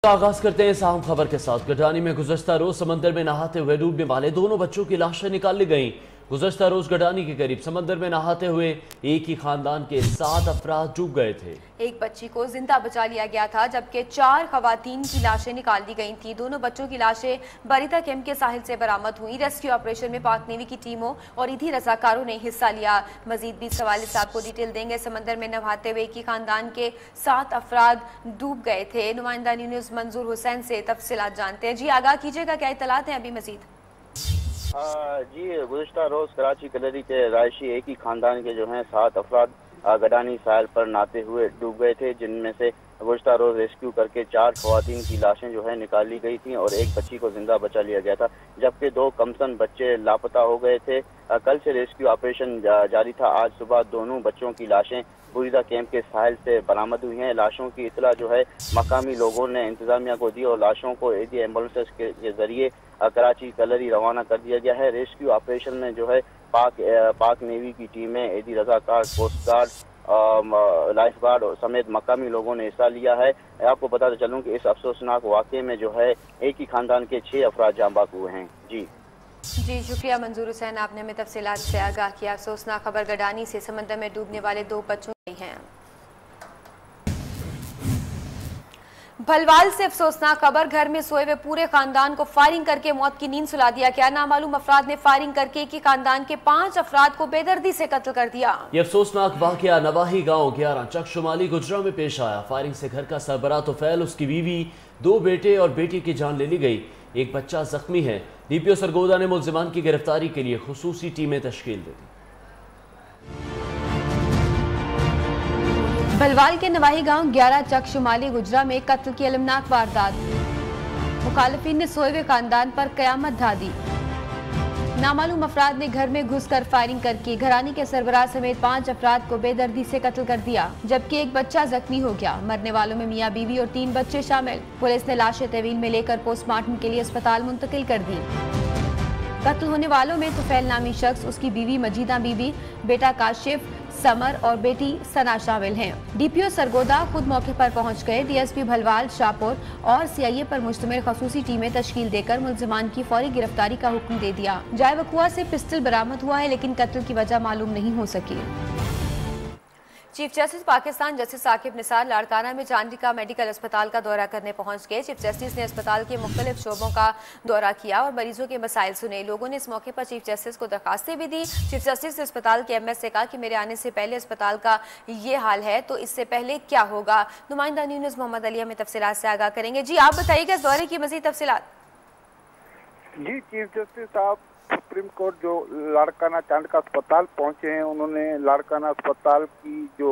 आगाज करते हैं अहम खबर के साथ। गडानी में गुज़श्ता रोज समंदर में नहाते हुए डूबने वाले दोनों बच्चों की लाशें निकाल ली गईं। गुज़श्ता रोज गडानी के करीब समंदर में नहाते हुए एक ही खानदान के 7 अफराद डूब गए थे। एक बच्ची को जिंदा बचा लिया गया था, जबकि 4 खवातीन की लाशें निकाल दी गई थी। दोनों बच्चों की लाशें बरीदा कैंप के साहिल से बरामद हुई। रेस्क्यू ऑपरेशन में पाक नेवी की टीमों और ईदी रजाकारों ने हिस्सा लिया। मजीद भी सवाल साहब को डिटेल देंगे। समंदर में नहाते हुए एक ही खानदान के 7 अफराद डूब गए थे। नुमाइंदा न्यूज़ मंजूर हुसैन से तफसीलात जानते हैं। जी आगाह कीजिएगा, क्या इतलात हैं अभी मजीद? जी गुज़श्ता रोज कराची कलरी के रायशी एक ही खानदान के जो हैं 7 अफराद गडानी साहिल पर नहाते हुए डूब गए थे, जिनमें से गुज़श्ता रोज रेस्क्यू करके 4 खवातीन की लाशें जो है निकाल ली गई थी और एक बच्ची को जिंदा बचा लिया गया था, जबकि 2 कमसन बच्चे लापता हो गए थे। कल से रेस्क्यू ऑपरेशन जारी था। आज सुबह दोनों बच्चों की लाशें बुरीदा कैंप के साहिल से बरामद हुई हैं। लाशों की इतला जो है मकामी लोगों ने इंतजामिया को दी और लाशों को एडी एम्बुलेंस के जरिए कराची कलरी रवाना कर दिया गया है। रेस्क्यू ऑपरेशन में जो है पाक नेवी की टीमें, एडी रजाकार, कोस्ट गार्ड, लाइफ गार्ड समेत मकामी लोगों ने हिस्सा लिया है। आपको बताते चलूं कि इस अफसोसनाक वाक़े में जो है एक ही खानदान के 6 अफराद जाँ बाक हुए हैं। जी शुक्रिया मंजूर हुसैन, आपने हमें तफसीलात से आगाह किया। अफसोसनाक खबर गडानी से समंदर में डूबने वाले 2 बच्चों की हैं। भलवाल से अफसोसनाक खबर, घर में सोए हुए पूरे खानदान को फायरिंग करके मौत की नींद सुला दिया गया। नामालूम अफराद ने फायरिंग करके एक ही खानदान के 5 अफराद को बेदर्दी से कत्ल कर दिया। ये अफसोसनाक वाकया नवाही गांव 11 चक शुमाली गुजरा में पेश आया। फायरिंग से घर का सरबराह तुफैल, उसकी बीवी, 2 बेटे और बेटी की जान ले ली गई। एक बच्चा जख्मी है। डीपीओ सरगोदा ने मुल्जिमान की गिरफ्तारी के लिए खुसूसी टीमें तश्कील दे दी। भलवाल के नवाही गांव 11 चक शुमाली गुजरा में कत्ल की अलमनाक वारदात। मुखालिफिन ने सोए हुए खानदान पर कयामत ढा दी। नामालूम अफराद ने घर में घुसकर फायरिंग करके घरानी के सरबराह समेत 5 अफराद को बेदर्दी से कत्ल कर दिया, जबकि एक बच्चा जख्मी हो गया। मरने वालों में मियां बीवी और 3 बच्चे शामिल। पुलिस ने लाशें तहवील में लेकर पोस्टमार्टम के लिए अस्पताल मुंतकिल कर दी। कत्ल होने वालों में तुफैल नामी शख्स, उसकी बीवी मजीदा बीबी, बेटा काशिफ, समर और बेटी सना शामिल हैं। डीपीओ सरगोदा खुद मौके पर पहुंच गए। डीएसपी भलवाल, शाहपुर और सीआईए पर मुश्तमिल खसूसी टीमें तश्कील देकर मुल्जिमान की फौरी गिरफ्तारी का हुक्म दे दिया। जाए वकुआ से पिस्टल बरामद हुआ है, लेकिन कत्ल की वजह मालूम नहीं हो सकी। Chief justice Pakistan justice Saqib Nisar Larkana में चांदिका मेडिकल अस्पताल का दौरा करने पहुंच गए। चीफ जस्टिस ने अस्पताल के मुख्तलिफ शोबों का दौरा किया और मरीजों के मसाइल सुने। लोगों ने इस मौके पर चीफ जस्टिस को दरखास्तें भी दी। चीफ जस्टिस ने अस्पताल के एमएस से कहा कि मेरे आने से पहले अस्पताल का ये हाल है तो इससे पहले क्या होगा। नुमाइंदा न्यूज़ मोहम्मद अली हमें तफसीलात से आगाह करेंगे। जी आप बताइएगा इस दौरे की मज़ीद तफसीलात। जी चीफ जस्टिस साहब सुप्रीम कोर्ट जो लाड़काना चांदिका अस्पताल पहुंचे हैं, उन्होंने लाड़काना अस्पताल की जो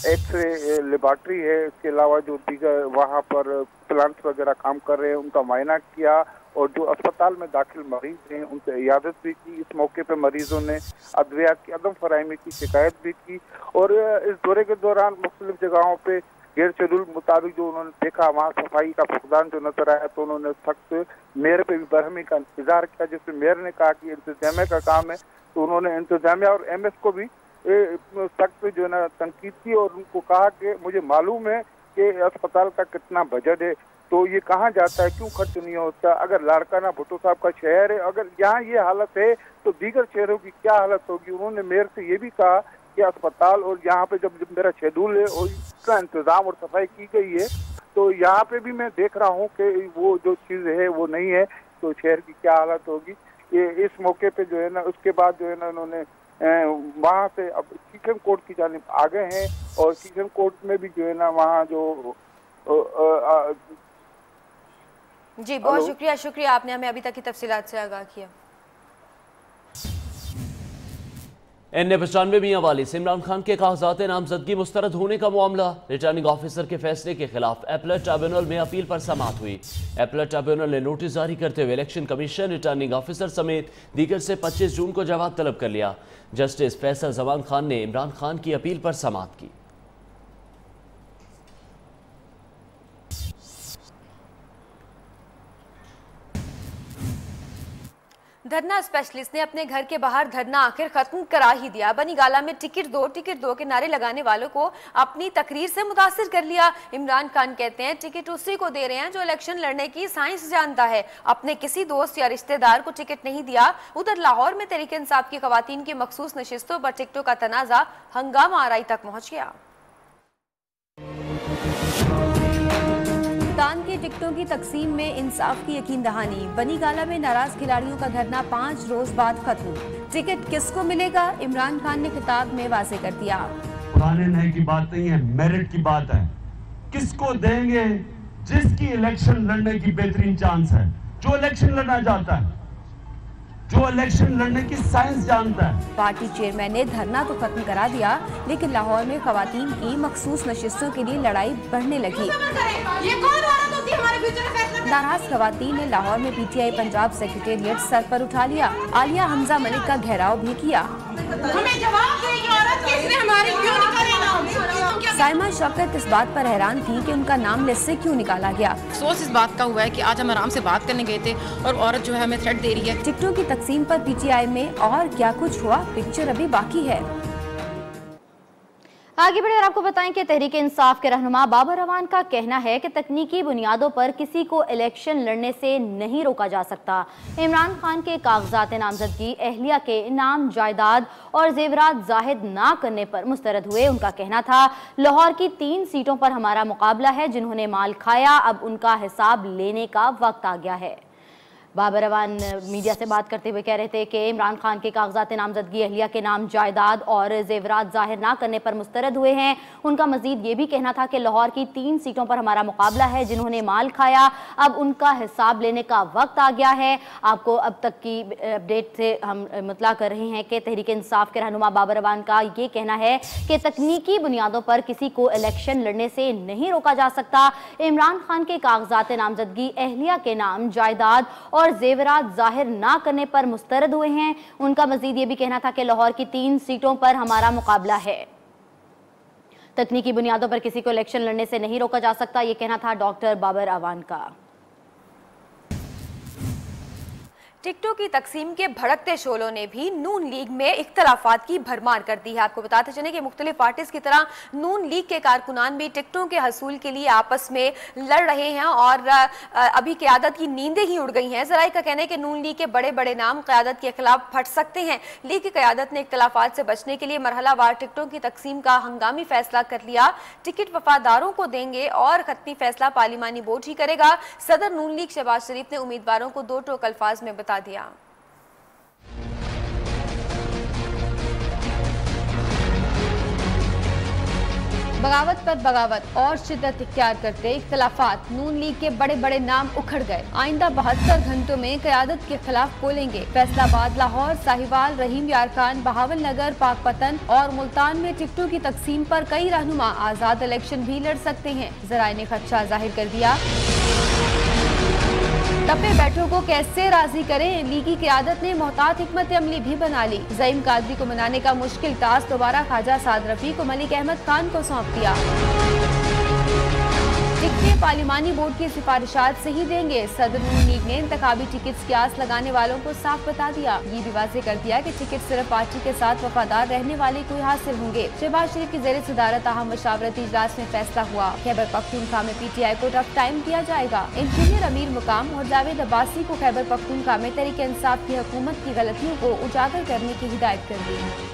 एक्सरे लेबॉर्ट्री है, इसके अलावा जो दीगर वहां पर प्लांट्स वगैरह काम कर रहे हैं उनका मुआयना किया और जो अस्पताल में दाखिल मरीज हैं उनसे इयादत भी की। इस मौके पर मरीजों ने अद्विया की अदम फराहमी की शिकायत भी की और इस दौरे के दौरान मुख्तलिफ जगहों पे गैर शेड्यूल मुताबिक जो उन्होंने देखा वहाँ सफाई का फुकदान जो नजर आया, तो उन्होंने सख्त मेयर पे भी बरहमी का इंतजार किया। जिसमें मेयर ने कहा कि इंतजामिया का काम है, तो उन्होंने इंतजामिया और एमएस को भी सख्त जो है ना तनकीद की और उनको कहा कि मुझे मालूम है कि अस्पताल का कितना बजट है, तो ये कहाँ जाता है, क्यों खर्च नहीं होता। अगर लाड़काना भुट्टो साहब का शहर है, अगर यहाँ ये हालत है तो दीगर शहरों की क्या हालत होगी। उन्होंने मेयर से ये भी कहा कि अस्पताल और यहाँ पे जब मेरा शेड्यूल है और इसका इंतजाम और सफाई की गई है, तो यहाँ पे भी मैं देख रहा हूँ कि वो जो चीज़ है वो नहीं है, तो शहर की क्या हालत होगी। ये इस मौके पे जो है ना, उसके बाद जो है ना उन्होंने वहाँ से अब सीशन कोर्ट की जानिब आ गए हैं और सीशन कोर्ट में भी जो है ना वहाँ जो जी बहुत शुक्रिया, आपने हमें अभी तक की तफसीलात से आगाह किया। NA95 मियां वाली से इमरान खान के कागजात नामजदगी मुस्तरद होने का मामला। रिटर्निंग ऑफिसर के फैसले के खिलाफ एपलेट ट्रिब्यूनल में अपील पर समाअत हुई। एपलेट ट्रिब्यूनल ने नोटिस जारी करते हुए इलेक्शन कमीशन, रिटर्निंग ऑफिसर समेत दीगर से 25 जून को जवाब तलब कर लिया। जस्टिस फैसल जमान खान ने इमरान खान की अपील पर समाअत की। धरना स्पेशलिस्ट ने अपने घर के बाहर धरना आखिर खत्म करा ही दिया। बनीगाला में टिकट दो के नारे लगाने वालों को अपनी तकरीर से मुतासिर कर लिया। इमरान खान कहते हैं टिकट उसी को दे रहे हैं जो इलेक्शन लड़ने की साइंस जानता है, अपने किसी दोस्त या रिश्तेदार को टिकट नहीं दिया। उधर लाहौर में तहरीक इंसाफ की खवातीन की मखसूस नशिस्तों पर टिकटों का तनाजा हंगामा आराई तक पहुंच गया। दान की टिकटों की तकसीम में इंसाफ की यकीन दहानी। बनीगाला में नाराज खिलाड़ियों का धरना 5 रोज बाद खत्म। टिकट किसको मिलेगा, इमरान खान ने खिताब में वाजे कर दिया। पुराने नए की बात नहीं है, मेरिट की बात है। किसको देंगे? जिसकी इलेक्शन लड़ने की बेहतरीन चांस है, जो इलेक्शन लड़ना चाहता है, जो इलेक्शन लड़ने की साइंस जानता है। पार्टी चेयरमैन ने धरना तो खत्म करा दिया, लेकिन लाहौर में खवातीन की मखसूस नशिस्तों के लिए लड़ाई बढ़ने लगी। नाराज खवातीन ने लाहौर में पीटीआई पंजाब सेक्रेटेरिएट सर पर उठा लिया। आलिया हमजा मलिक का घेराव भी किया। हमें जवाब दे कि औरत किसने हमारी क्यों निकाले नाम? साइमा शौकत इस बात पर हैरान थी कि उनका नाम लिस्ट से क्यों निकाला गया। अफसोस इस बात का हुआ है कि आज हम आराम से बात करने गए थे और औरत जो है हमें थ्रेट दे रही है। टिकटों की तकसीम पर पीटीआई में और क्या कुछ हुआ, पिक्चर अभी बाकी है। आगे बढ़े और आपको बताएं कि तहरीक इंसाफ के रहनुमा बाबर अवान का कहना है कि तकनीकी बुनियादों पर किसी को इलेक्शन लड़ने से नहीं रोका जा सकता। इमरान खान के कागजात नामजदगी अहलिया के नाम, जायदाद और जेवरात जाहिर ना करने पर मुस्तरद हुए। उनका कहना था लाहौर की 3 सीटों पर हमारा मुकाबला है, जिन्होंने माल खाया अब उनका हिसाब लेने का वक्त आ गया है। बाबर अवान मीडिया से बात करते हुए कह रहे थे कि इमरान खान के कागजात नामजदगी अहलिया के नाम, जायदाद और जेवरात जाहिर ना करने पर मुस्तरद हुए हैं। उनका मजीद ये भी कहना था कि लाहौर की 3 सीटों पर हमारा मुकाबला है, जिन्होंने माल खाया अब उनका हिसाब लेने का वक्त आ गया है। आपको अब तक की अपडेट से हम मुतला कर रहे हैं कि तहरीक इंसाफ के रहनुमा बाबर अवान का ये कहना है कि तकनीकी बुनियादों पर किसी को इलेक्शन लड़ने से नहीं रोका जा सकता। इमरान खान के कागजात नामजदगी अहलिया के नाम, जायदाद और जेवरात जाहिर ना करने पर मुस्तरद हुए हैं। उनका मजीद ये भी कहना था कि लाहौर की 3 सीटों पर हमारा मुकाबला है। तकनीकी बुनियादों पर किसी को इलेक्शन लड़ने से नहीं रोका जा सकता, ये कहना था डॉक्टर बाबर अवान का। टिकटों की तकसीम के भड़कते शोलों ने भी नून लीग में इख्तलाफात की भरमार कर दी है। आपको बताते चलें कि मुख्तलिफ पार्टीज की तरह नून लीग के कारकुनान भी टिकटों के हसूल के लिए आपस में लड़ रहे हैं और अभी क़यादत की नींदें ही उड़ गई हैं। ज़राए का कहना है कि नून लीग के बड़े बड़े नाम क़यादत के खिलाफ फट सकते हैं। लीग की क़यादत ने इख्तलाफात से बचने के लिए मरहलावार टिकटों की तकसीम का हंगामी फैसला कर लिया। टिकट वफादारों को देंगे और खत्मी फैसला पार्लिमानी बोर्ड ही करेगा। सदर नून लीग शहबाज शरीफ ने उम्मीदवारों को 2 टोक अल्फाज में बता दिया। बगावत पर बगावत और शिद्दत इख्तियार करते इख्तलाफात नून लीग के बड़े बड़े नाम उखड़ गए। आइंदा 72 घंटों में क़यादत के खिलाफ बोलेंगे। फैसलाबाद, लाहौर, साहिवाल, रहीम यार खान, बहावल नगर, पाकपतन और मुल्तान में टिकटों की तकसीम पर कई रहनुमा आज़ाद इलेक्शन भी लड़ सकते हैं। ज़राए ने खदशा जाहिर कर दिया। तपे बैठों को कैसे राजी करें, लीगी क़यादत ने मोहतात हिकमत अमली भी बना ली। ज़ईम कादरी को मनाने का मुश्किल टास्क दोबारा ख्वाजा साद रफ़ी को मलिक अहमद खान को सौंप दिया। टिकटें पार्लिमानी बोर्ड की सिफारिशात से ही देंगे। सदर नून लीग ने इंतखाबी टिकट की आस लगाने वालों को साफ बता दिया। ये भी वाज़ेह कर दिया कि टिकट सिर्फ पार्टी के साथ वफादार रहने वाले को हासिल होंगे। शहबाज शरीफ की ज़ेर सदारत अहम मशावरती इजलास में फैसला हुआ। खैबर पख्तूनख्वा में पीटीआई को टफ टाइम दिया जाएगा। इंजीनियर अमीर मुकाम और जावेद अब्बासी को खैबर पख्तूनख्वा में तहरीक इंसाफ की हुकूमत की गलतियों को उजागर करने की हिदायत कर दी।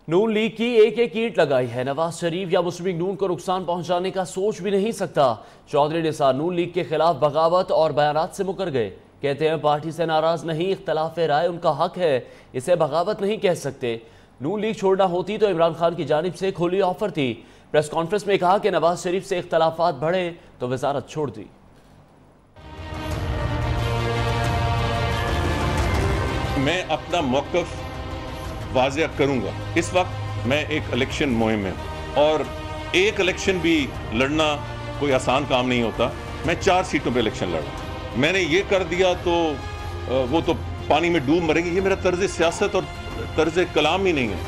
नून लीग की एक ईंट लगाई है। नवाज शरीफ या मुस्लिम लीग नून को नुकसान पहुंचाने का सोच भी नहीं सकता। चौधरी निसार नून लीग के खिलाफ बगावत और बयानात से मुकर गए। कहते हैं पार्टी से नाराज नहीं, इख्तलाफ राय उनका हक है, इसे बगावत नहीं कह सकते। नून लीग छोड़ना होती तो इमरान खान की जानिब से खुली ऑफर थी। प्रेस कॉन्फ्रेंस में कहा कि नवाज शरीफ से इख्तलाफात बढ़े तो वजारत छोड़ दी। मैं अपना मौक़िफ़ वाज़ेह करूंगा। इस वक्त मैं एक इलेक्शन मुहिम में और एक इलेक्शन भी लड़ना कोई आसान काम नहीं होता। मैं 4 सीटों पे इलेक्शन लड़ा। मैंने ये कर दिया तो वो तो पानी में डूब मरेंगे। ये मेरा तर्ज सियासत और तर्ज कलाम ही नहीं है।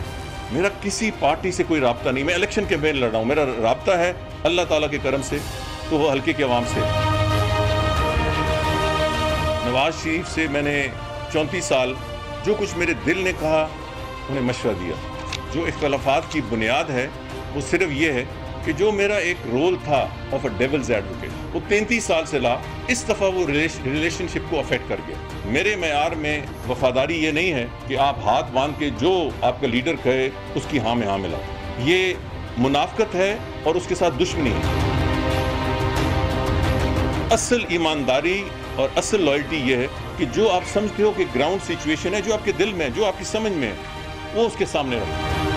मेरा किसी पार्टी से कोई राब्ता नहीं। मैं इलेक्शन कैंपेन लड़ रहा हूँ। मेरा राब्ता है अल्लाह ताला के करम से, तो वो हल्के के अवाम से। नवाज शरीफ से मैंने 34 साल जो कुछ मेरे दिल ने कहा उन्हें मशवरा दिया। जो इख्तलाफात की बुनियाद है वो सिर्फ ये है कि जो मेरा एक रोल था ऑफ अ डेविल्स एडवोकेट, वो 33 साल से ला, इस दफ़ा वो रिलेशनशिप को अफेक्ट कर गया। मेरे मयार में वफादारी ये नहीं है कि आप हाथ बांध के जो आपका लीडर कहे उसकी हाँ में हाँ मिला। ये मुनाफकत है और उसके साथ दुश्मनी है। असल ईमानदारी और असल लॉयल्टी ये है कि जो आप समझते हो कि ग्राउंड सिचुएशन है, जो आपके दिल में, जो आपकी समझ में है, वो उसके सामने रखो।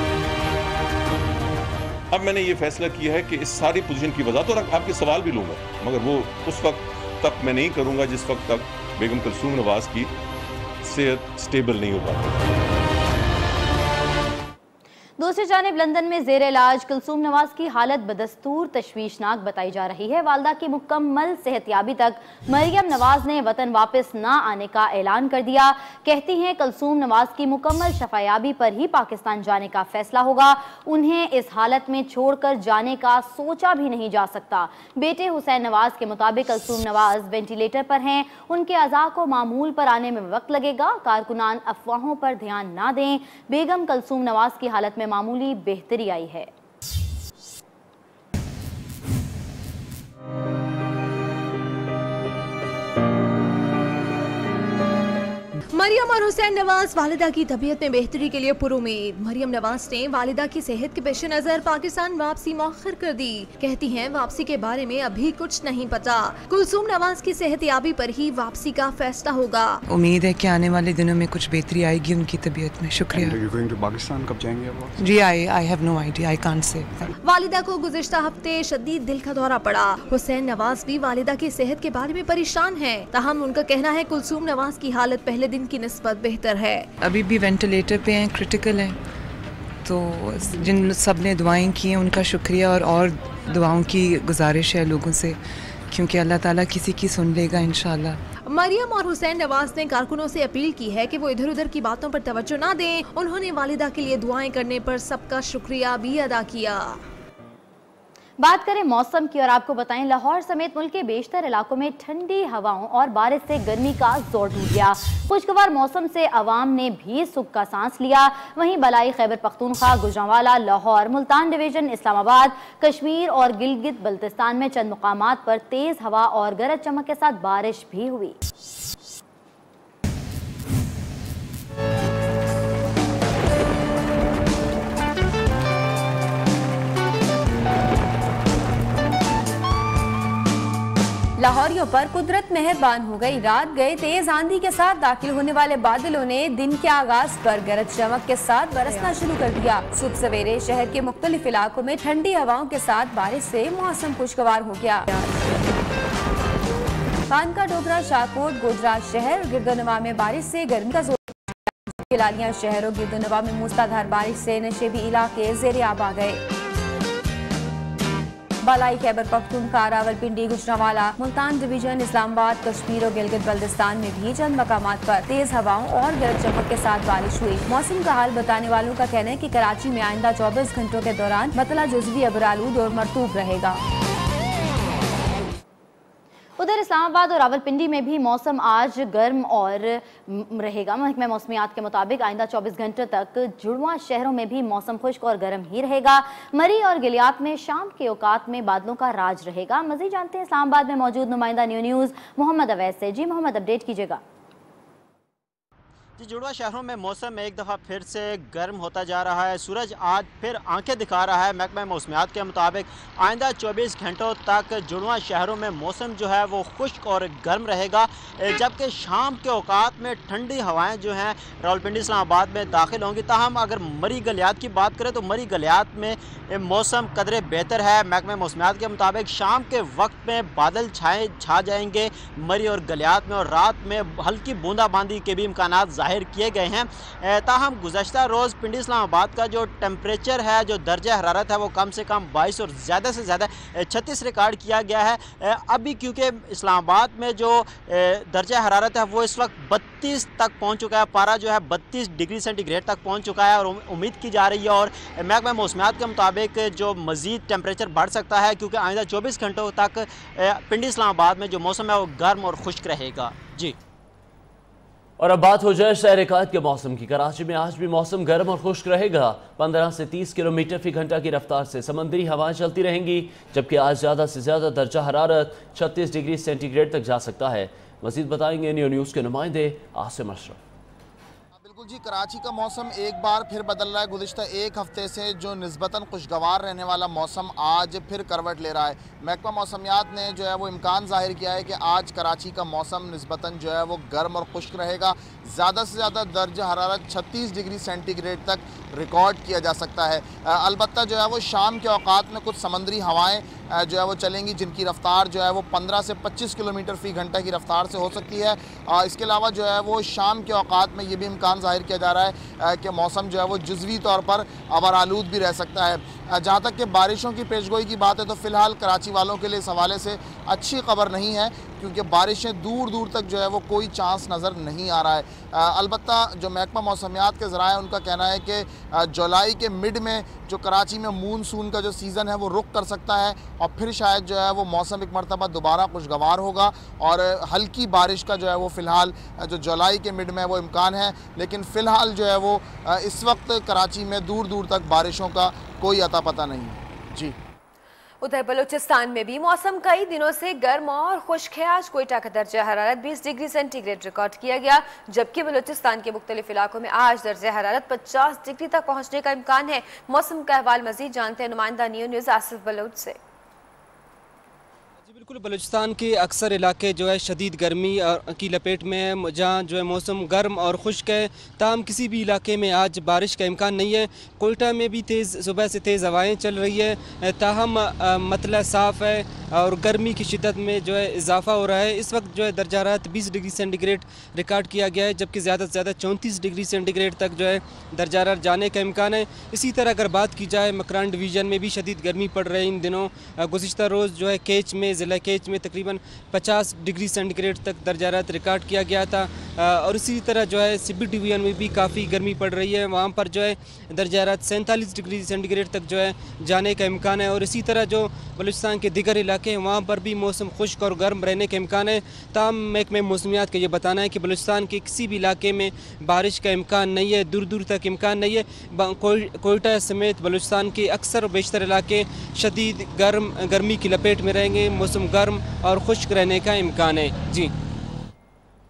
अब मैंने ये फैसला किया है कि इस सारी पोजीशन की वजह तो आपके सवाल भी लूंगा, मगर वो उस वक्त तक मैं नहीं करूंगा जिस वक्त तक बेगम कुलसूम नवाज की सेहत स्टेबल नहीं हो पाती। दूसरी जानिब लंदन में जेर इलाज कुलसूम नवाज की हालत बदस्तूर तशवीशनाक बताई जा रही है। वालदा की मुकम्मल सेहतयाबी तक मरियम नवाज ने वतन वापस ना आने का ऐलान कर दिया। कहती हैं कुलसूम नवाज की मुकम्मल शफायाबी पर ही पाकिस्तान जाने का फैसला होगा। उन्हें इस हालत में छोड़कर जाने का सोचा भी नहीं जा सकता। बेटे हुसैन नवाज के मुताबिक कुलसूम नवाज वेंटिलेटर पर हैं। उनके अज़ा को मामूल पर आने में वक्त लगेगा। कारकुनान अफवाहों पर ध्यान ना दें। बेगम कुलसूम नवाज की हालत में मामूली बेहतरी आई है। मरियम और हुसैन नवाज वालिदा की तबीयत में बेहतरी के लिए पुरुमीद। मरियम नवाज ने वालिदा की सेहत के पेश नजर पाकिस्तान वापसी मौखर कर दी। कहती हैं वापसी के बारे में अभी कुछ नहीं पता। कुलसूम नवाज की सेहतयाबी पर ही वापसी का फैसला होगा। उम्मीद है कि आने वाले दिनों में कुछ बेहतरी आएगी उनकी तबीयत में। शुक्रिया। पाकिस्तान कब जाएंगे वो? जी I have no idea, I can't say. वालिदा को गुज़िश्ता हफ्ते शदीद दिल का दौरा पड़ा। हुसैन नवाज भी वालिदा की सेहत के बारे में परेशान है। ताहम उनका कहना है कुलसूम नवाज की हालत पहले दिन की निस्बत बेहतर है। अभी भी वेंटिलेटर पे हैं, क्रिटिकल हैं। तो जिन सब ने दुआएं की हैं उनका शुक्रिया और दुआओं की गुजारिश है लोगों से, क्योंकि अल्लाह ताला किसी की सुन लेगा इंशाल्लाह। मरियम और हुसैन नवाज ने कारकुनों से अपील की है कि वो इधर उधर की बातों पर तवज्जो ना दें। उन्होंने वालिदा के लिए दुआएं करने पर सबका शुक्रिया भी अदा किया। बात करें मौसम की और आपको बताएं लाहौर समेत मुल्क के बेशतर इलाकों में ठंडी हवाओं और बारिश से गर्मी का जोर टूट गया। खुशगवार मौसम से अवाम ने भी सुख का सांस लिया। वहीं बलाई खैबर पख्तूनख्वा, गुजरांवाला, लाहौर, मुल्तान डिवीजन, इस्लामाबाद, कश्मीर और गिलगित बल्तिस्तान में चंद मुकामात पर तेज हवा और गरज चमक के साथ बारिश भी हुई। लाहौरियों पर कुदरत मेहरबान हो गई। रात गए तेज आंधी के साथ दाखिल होने वाले बादलों ने दिन के आगाज पर गरज चमक के साथ बरसना शुरू कर दिया। सुबह सवेरे शहर के मुख्तलिफ इलाकों में ठंडी हवाओं के साथ बारिश से मौसम खुशगवार हो गया। खानका, डोगरा, शाहकोट, गोजरा शहर और गिरदोनवा में बारिश से गर्मी का जोर। लालियां शहर और गिरदोनवा में मूसलाधार बारिश से नशेबी इलाके ज़ेरे आब आ गए। बलाई खैबर पख्तूनख्वा, रावलपिंडी, गुजरांवाला, मुल्तान डिवीजन, इस्लामाबाद, कश्मीर और गिलगित बल्तिस्तान में भी चंद मकामात पर तेज हवाओं और गरज चमक के साथ बारिश हुई। मौसम का हाल बताने वालों का कहना है कि कराची में आइंदा 24 घंटों के दौरान मतला जुज़वी अबरालूद और मरतूब रहेगा। उधर इस्लामाबाद और रावलपिंडी में भी मौसम आज गर्म और रहेगा। महकमा मौसमियात के मुताबिक आइंदा 24 घंटे तक जुड़वा शहरों में भी मौसम खुश्क और गर्म ही रहेगा। मरी और गिलियात में शाम के औकात में बादलों का राज रहेगा। मज़ीद जानते हैं इस्लामाबाद में मौजूद नुमाइंदा न्यूज़ मोहम्मद अवैस से। जी मोहम्मद, अपडेट कीजिएगा। जी, जुड़वा शहरों में मौसम एक दफ़ा फिर से गर्म होता जा रहा है। सूरज आज फिर आंखें दिखा रहा है। महकमा मौसमियात के मुताबिक आइंदा 24 घंटों तक जुड़वा शहरों में मौसम जो है वो खुश्क और गर्म रहेगा, जबकि शाम के औकात में ठंडी हवाएं जो हैं रावलपिंडी, इस्लामाबाद में दाखिल होंगी। ताहम अगर मरी गलियात की बात करें तो मरी गलियात में मौसम कदरे बेहतर है। महकमा मौसमियात के मुताबिक शाम के वक्त में बादल छा जाएंगे मरी और गलियात में, और रात में हल्की बूंदाबांदी के भी इम्कानात जाहिर किए गए हैं। ताहम गुज़श्ता रोज़ पिंडी इस्लामाबाद का जो टेम्परेचर है, जो दर्जा हरारत है, वो कम से कम 22 और ज़्यादा से ज़्यादा 36 रिकॉर्ड किया गया है। अभी क्योंकि इस्लामाबाद में जो दर्जा हरारत है वो इस वक्त 32 तक पहुँच चुका है। पारा जो है 32 डिग्री सेंटीग्रेड तक पहुँच चुका है और उम्मीद की जा रही है और महकमा मौसमियात के मुताबिक जो मज़ीद टेम्परेचर बढ़ सकता है, क्योंकि आइंदा 24 घंटों तक पिंडी इस्लामाबाद में जो मौसम है वो गर्म और खुश्क रहेगा। जी और अब बात हो जाए शहर-ए-कायद के मौसम की। कराची में आज भी मौसम गर्म और खुश्क रहेगा। 15 से 30 किलोमीटर फी घंटा की रफ्तार से समुद्री हवाएं चलती रहेंगी, जबकि आज ज़्यादा से ज़्यादा दर्जा हरारत 36 डिग्री सेंटीग्रेड तक जा सकता है। मज़ीद बताएंगे न्यू न्यूज़ के नुमाइंदे आसिम अशरफ। बिल्कुल जी, कराची का मौसम एक बार फिर बदल रहा है। गुज़िश्ता एक हफ्ते से जो निस्बतन खुशगवार रहने वाला मौसम आज फिर करवट ले रहा है। महकमा मौसमियात ने जो है वो इम्कान ज़ाहिर किया है कि आज कराची का मौसम निस्बतन जो है वो गर्म और खुश्क रहेगा। ज़्यादा से ज़्यादा दर्ज हरारत 36 डिग्री सेंटीग्रेड तक रिकॉर्ड किया जा सकता है। अलबत्ता जो है वो शाम के औकात में कुछ समंदरी हवाएँ जो है वो चलेंगी, जिनकी रफ्तार जो है वो 15 से 25 किलोमीटर फ़ी घंटा की रफ्तार से हो सकती है। इसके अलावा जो है वो शाम के औकात में ये भी इम्कान ज़ाहिर किया जा रहा है कि मौसम जो है वो जुज़वी तौर पर अबरालूद भी रह सकता है। जहाँ तक कि बारिशों की पेशगोई की बात है तो फ़िलहाल कराची वालों के लिए इस हवाले से अच्छी खबर नहीं है, क्योंकि बारिशें दूर दूर तक जो है वो कोई चांस नज़र नहीं आ रहा है। अलबत्ता जो महकमा मौसमियात के ज़राए उनका कहना है कि जुलाई के मिड में जो कराची में मानसून का जो सीज़न है वो रुक कर सकता है और फिर शायद जो है वो मौसम एक मरतबा दोबारा खुशगवार होगा और हल्की बारिश का जो है वो फ़िलहाल जो जुलाई के मिड में वो इम्कान है। लेकिन फ़िलहाल जो है वो इस वक्त कराची में दूर दूर तक बारिशों का कोई अता पता नहीं है। जी, उधर बलूचिस्तान में भी मौसम कई दिनों से गर्म और खुश्क है। आज कोयटा का दर्जा हरारत 20 डिग्री सेंटीग्रेड रिकॉर्ड किया गया, जबकि बलूचिस्तान के मुख्तलिफ इलाकों में आज दर्जा हरारत 50 डिग्री तक पहुंचने का इम्कान है। मौसम का अहवाल मजीद जानते हैं नुमाइंदा न्यू न्यूज़ आसिफ बलोच से। बिल्कुल, बलूचिस्तान के अक्सर इलाके जो है शदीद गर्मी की लपेट में है, जहाँ जो है मौसम गर्म और खुश्क है। ताहम किसी भी इलाके में आज बारिश का इम्कान नहीं है। कोयटा में भी सुबह से तेज़ हवाएं चल रही है, ताहम मतला साफ़ है और गर्मी की शिद्दत में जो है इजाफा हो रहा है। इस वक्त जो है दर्जा हरारत 20 डिग्री सेंटीग्रेड रिकॉर्ड किया गया है, जबकि ज़्यादा से ज़्यादा 34 डिग्री सेंटीग्रेड तक जो है दर्जा हरारत जाने का इम्कान है। इसी तरह अगर बात की जाए मकरान डिवीज़न में भी शदीद गर्मी पड़ रही है इन दिनों। गुज़िश्ता रोज़ जो है केच में ज़िला केच में तकरीबन 50 डिग्री सेंटीग्रेड तक दर्जा हरारत रिकॉर्ड किया गया था और इसी तरह जो है सिब्बी डिवीज़न में भी काफ़ी गर्मी पड़ रही है। वहाँ पर जो है दर्जा हरारत 47 डिग्री सेंटीग्रेड तक जो है जाने का इम्कान है और इसी तरह जो बलूचिस्तान के दीगर इलाके हैं वहाँ पर भी मौसम खुश्क और गर्म रहने का इम्कान है। ताहम महकमे मौसमियात का ये बताना है कि बलूचिस्तान के किसी भी इलाके में बारिश का इम्कान नहीं है, दूर दूर तक इम्कान नहीं है। कोयटा समेत बलूचिस्तान के अक्सर और बेशतर इलाके शदीद गर्मी की लपेट में रहेंगे। मौसम गर्म और खुश्क रहने का इम्कान है। जी,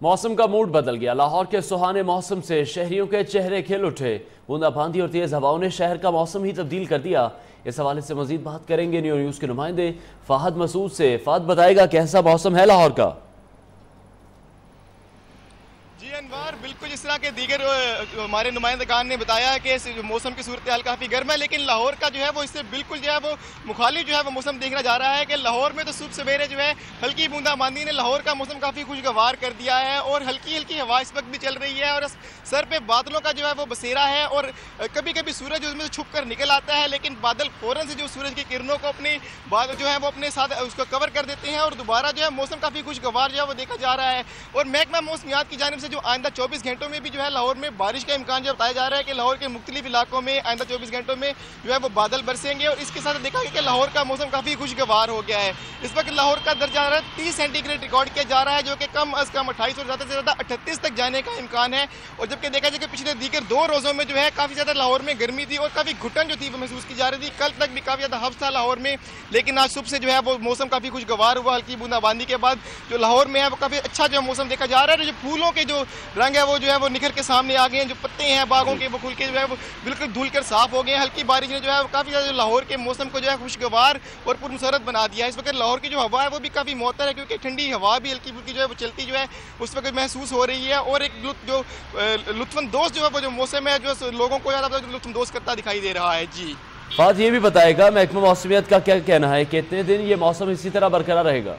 मौसम का मूड बदल गया। लाहौर के सुहाने मौसम से शहरियों के चेहरे खिल उठे। बूंदाबांदी और तेज हवाओं ने शहर का मौसम ही तब्दील कर दिया। इस हवाले से मजीद बात करेंगे न्यू न्यूज़ के नुमाइंदे फाहद मसूद से। फाहद, बताएगा कैसा मौसम है लाहौर का? जी अनवार, बिल्कुल जिस तरह के दीगर हमारे नुमाइंदगान ने बताया कि मौसम की सूरत हाल काफ़ी गर्म है, लेकिन लाहौर का जो है वो इससे बिल्कुल जो है वो मुखालिफ जो है वो मौसम देखना जा रहा है कि लाहौर में तो सुबह सवेरे जो है हल्की बूंदाबांदी ने लाहौर का मौसम काफ़ी खुशगवार कर दिया है और हल्की हल्की हवा इस वक्त भी चल रही है और सर पे बादलों का जो है वो बसेरा है और कभी कभी सूरज उसमें से छुप कर निकल आता है, लेकिन बादल फ़ौरन से जो सूरज की किरणों को अपने बादल जो है वो अपने साथ उसको कवर कर देते हैं और दोबारा जो है मौसम काफ़ी खुशगवार जो है वो देखा जा रहा है। और महकमा मौसमियात की जानिब से जो आइंदा 24 घंटों में भी जो है लाहौर में बारिश का इम्कान जो बताया जा रहा है कि लाहौर के मुख्तलिफ इलाकों में आइंदा 24 घंटों में जो है वो बादल बरसेंगे और इसके साथ देखा गया कि लाहौर का मौसम काफ़ी खुशगवार हो गया है। इस वक्त लाहौर का दर्जा हरारत 30 सेंटीग्रेड रिकॉर्ड किया जा रहा है, जो कि कम अज़ कम 28 और ज़्यादा से ज़्यादा 38 तक जाने का इम्कान है। और जबकि देखा जाए कि पिछले दीगर 2 रोज़ों में जो है काफ़ी ज़्यादा लाहौर में गर्मी थी और काफ़ी घुटन जो थी वो महसूस की जा रही थी। कल तक भी काफ़ी ज़्यादा हब्स था लाहौर में, लेकिन आज सुबह से जो है वो मौसम काफ़ी खुशगवार हुआ। हल्की बूंदाबांदी के बाद जो लाहौर में है वो काफ़ी अच्छा जो मौसम देखा जा रहा है। जो फूलों के जो रंग है वो जो है वो निखर के सामने आ गए हैं, जो पत्ते हैं बागों के वो खुल के जो है वो बिल्कुल धुल कर साफ हो गए हैं। हल्की बारिश ने जो है काफ़ी ज़्यादा लाहौर के मौसम को जो है खुशगवार और पुरमसरत बना दिया है। इस वक्त लाहौर की जो हवा है वो भी काफ़ी मौतर है, क्योंकि ठंडी हवा भी हल्की फुल्की जो है वो चलती जो है उस वक्त महसूस हो रही है और एक लुत्फानंदोज़ जो है वो जो मौसम है जो लोगों को ज़्यादा लुत्फानंदोज़ करता दिखाई दे रहा है। जी, बात ये भी बताएगा महकमा मौसमियात का क्या कहना है, कितने दिन ये मौसम इसी तरह बरकरार रहेगा?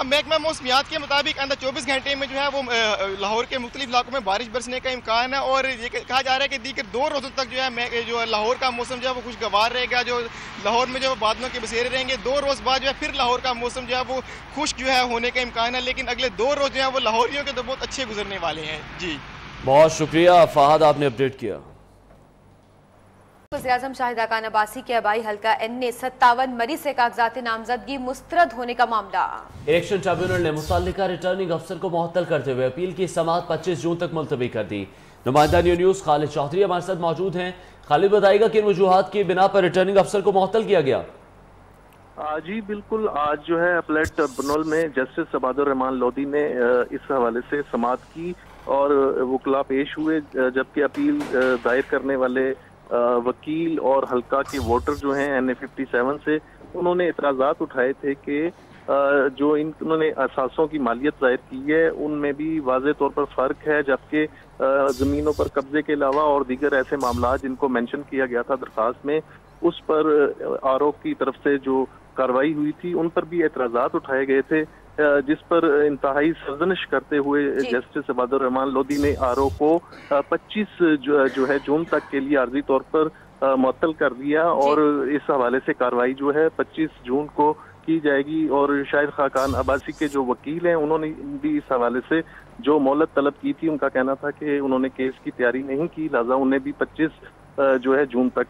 महकमा मौसमियात के मुताबिक अंदर 24 घंटे में जो है वो लाहौर के मुख्तलिफ इलाकों में बारिश बरसने का इम्कान है और ये कहा जा रहा है कि दीगर 2 रोज़ों तक जो है जो लाहौर का मौसम जो है वो खुशगवार रहेगा। जो लाहौर में जो बादलों के बसेरे रहेंगे, 2 रोज़ बाद जो है फिर लाहौर का मौसम जो है वो खुश्क जो है होने का इम्कान है, लेकिन अगले 2 रोज़ जो है वो लाहौरियों के तो बहुत अच्छे गुजरने वाले हैं। जी, बहुत शुक्रिया फाहद, आपने अपडेट किया। वज़ीर-ए-आज़म शाहिदा खान अब्बासी के आबाई हल्का एन ने 57 मरीज से कागजात नामजदगी मुस्तरद होने का मामला। इलेक्शन ट्रिब्यूनल ने मुतल्लिका रिटर्निंग अफसर को मुअत्तल करते हुए अपील की समाअत 25 जून तक मुलतवी कर दी। नुमाइंदा न्यूज़ खालिद चौधरी हमारे साथ मौजूद हैं। खालिद बताएगा कि इन वजूहात की बिना पर रिटर्निंग अफसर को मुअत्तल किया गया। जी बिल्कुल, आज जो है अपलेट ट्रिब्यूनल में जस्टिस अबादुर रहमान लोधी ने इस हवाले से समाअत की और वकला पेश हुए, जबकि अपील दायर करने वाले वकील और हल्का के वोटर जो हैं NA 57 से, उन्होंने एतराज़ात उठाए थे कि जो इन्होंने असासों की मालियत जाहिर की है उनमें भी वाज़े तौर पर फ़र्क है, जबकि ज़मीनों पर कब्जे के अलावा और दीगर ऐसे मामला जिनको मेंशन किया गया था दरख्वास्त में, उस पर आरोप की तरफ से जो कार्रवाई हुई थी उन पर भी एतराज़ात उठाए गए थे, जिस पर इंतहाई सर्जनिश करते हुए जस्टिस अबादुर रहमान लोधी ने आरोप को 25 जो है जून तक के लिए आर्जी तौर पर मुअत्तल कर दिया और इस हवाले से कार्रवाई जो है 25 जून को की जाएगी। और शाहिदा खान अब्बासी के जो वकील हैं उन्होंने भी इस हवाले से जो मोहलत तलब की थी, उनका कहना था कि उन्होंने केस की तैयारी नहीं की, लिहाजा उन्हें भी 25 जो है जून तक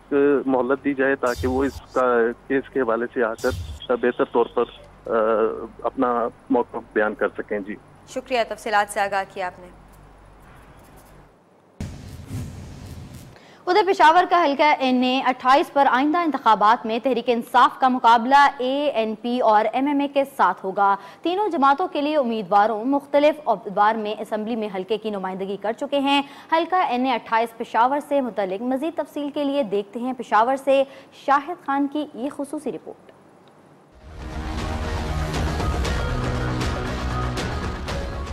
मोहलत दी जाए ताकि वो इस केस के हवाले से आकर बेहतर तौर पर अपना मौक़िफ़ बयान कर सकें। जी शुक्रिया, तफसीलात से आगाह किया आपने। उधर पेशावर का हल्का NA 28 पर आइंदा इंतखाबात में तहरीक इंसाफ का मुकाबला ANP और MMA के साथ होगा। तीनों जमातों के लिए उम्मीदवारों मुख्तलिफ अदवार में असम्बली में हल्के की नुमाइंदगी कर चुके हैं। हल्का NA 28 पेशावर से मुतल्लिक मजीद तफसील के लिए देखते हैं पेशावर से शाहिद खान की ये खुसूसी रिपोर्ट।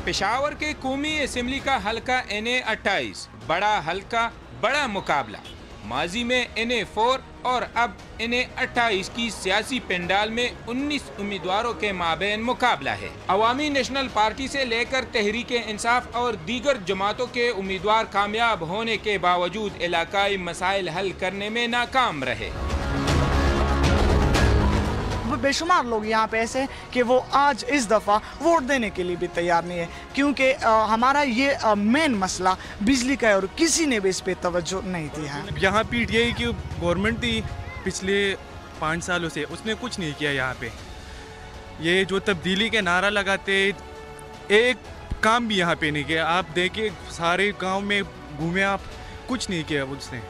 पेशावर के कौमी असम्बली का हल्का NA 28 बड़ा हल्का, बड़ा मुकाबला। माजी में NA 4 और अब NA 28 की सियासी पंडाल में 19 उम्मीदवारों के माबैन मुकाबला है। अवामी नेशनल पार्टी से लेकर तहरीक इंसाफ और दीगर जमातों के उम्मीदवार कामयाब होने के बावजूद इलाकाई मसाइल हल करने में नाकाम रहे। बेशुमार लोग यहाँ पे ऐसे कि वो आज इस दफ़ा वोट देने के लिए भी तैयार नहीं है, क्योंकि हमारा ये मेन मसला बिजली का है और किसी ने भी इस पे तवज्जो नहीं दी है। यहाँ PTI की गवर्नमेंट थी पिछले 5 सालों से, उसने कुछ नहीं किया। यहाँ पे ये जो तब्दीली के नारा लगाते, एक काम भी यहाँ पे नहीं किया। आप देखिए सारे गाँव में घूमे, आप कुछ नहीं किया उसने।